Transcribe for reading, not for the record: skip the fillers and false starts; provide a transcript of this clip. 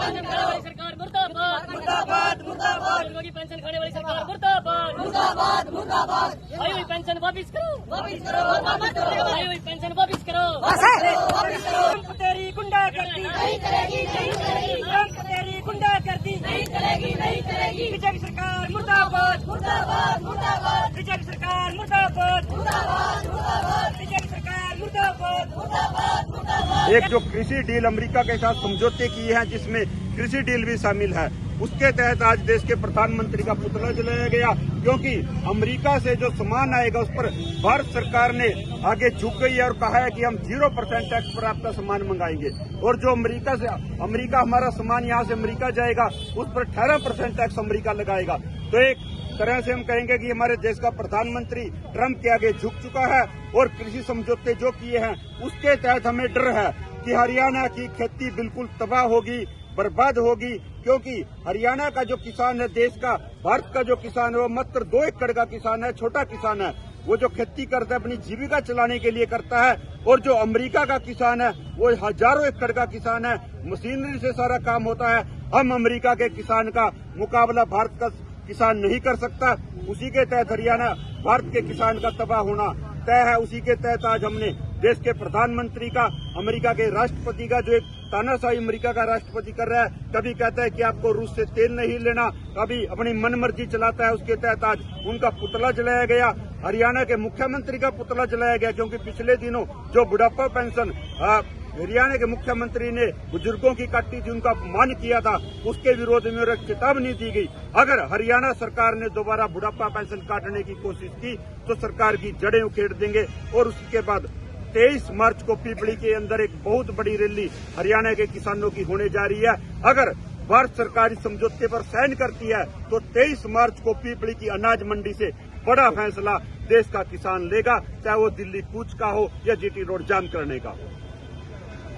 Pension खाने वाली सरकार मुर्दाबाद, मुर्दाबाद मुर्दाबाद गरीबों की पेंशन खाने वाली सरकार मुर्दाबाद, मुर्दाबाद मुर्दाबाद आई हुई पेंशन वापिस करो, वापिस करो वापस करो आई हुई पेंशन वापिस करो। वापिस करो ट्रंप तेरी गुंडागर्दी नहीं करेगी नहीं करेगी ट्रंप तेरी गुंडागर्दी नहीं करेगी नहीं करेगी बीजेपी सरकार मुर्दाबाद, मुर्दाबाद मुर्दाबाद बीजेपी सरकार मुर्दाबाद, मुर्दाबाद मुर्दाबाद बीजेपी सरकार मुर्दाबाद। मुर्दाबाद मुर्दाबाद एक जो कृषि डील अमेरिका के साथ समझौते किए हैं जिसमें कृषि डील भी शामिल है, उसके तहत आज देश के प्रधानमंत्री का पुतला जलाया गया, क्योंकि अमेरिका से जो सामान आएगा उस पर भारत सरकार ने आगे झुक गई है और कहा है कि हम 0% टैक्स पर आपका सामान मंगाएंगे, और जो अमेरिका हमारा सामान यहाँ से अमेरिका जाएगा उस पर 18% टैक्स अमेरिका लगाएगा। तो एक तरह से हम कहेंगे कि हमारे देश का प्रधानमंत्री ट्रंप के आगे झुक चुका है, और कृषि समझौते जो किए हैं उसके तहत हमें डर है कि हरियाणा की खेती बिल्कुल तबाह होगी, बर्बाद होगी, क्योंकि हरियाणा का जो किसान है, देश का भारत का जो किसान है वो मात्र 2 एकड़ का किसान है, छोटा किसान है। वो जो खेती करता है अपनी जीविका चलाने के लिए करता है, और जो अमेरिका का किसान है वो हजारों एकड़ का किसान है, मशीनरी से सारा काम होता है। हम अमेरिका के किसान का मुकाबला भारत का किसान नहीं कर सकता। उसी के तहत हरियाणा भारत के किसान का तबाह होना तय है। उसी के तहत आज हमने देश के प्रधानमंत्री का, अमेरिका के राष्ट्रपति का जो एक तानाशाही अमेरिका का राष्ट्रपति कर रहा है, कभी कहता है कि आपको रूस से तेल नहीं लेना, कभी अपनी मनमर्जी चलाता है, उसके तहत आज उनका पुतला जलाया गया। हरियाणा के मुख्यमंत्री का पुतला जलाया गया, क्योंकि पिछले दिनों जो बुढ़ापा पेंशन हरियाणा के मुख्यमंत्री ने बुजुर्गों की काटी थी, उनका अपमान किया था, उसके विरोध में एक चेतावनी दी गई। अगर हरियाणा सरकार ने दोबारा बुढ़ापा पेंशन काटने की कोशिश की तो सरकार की जड़ें उखेड़ देंगे। और उसके बाद 23 मार्च को पीपली के अंदर एक बहुत बड़ी रैली हरियाणा के किसानों की होने जा रही है। अगर भारत सरकार इस समझौते पर साइन करती है तो 23 मार्च को पीपली की अनाज मंडी से बड़ा फैसला देश का किसान लेगा, चाहे वो दिल्ली कूच का हो या जीटी रोड जाम करने का हो।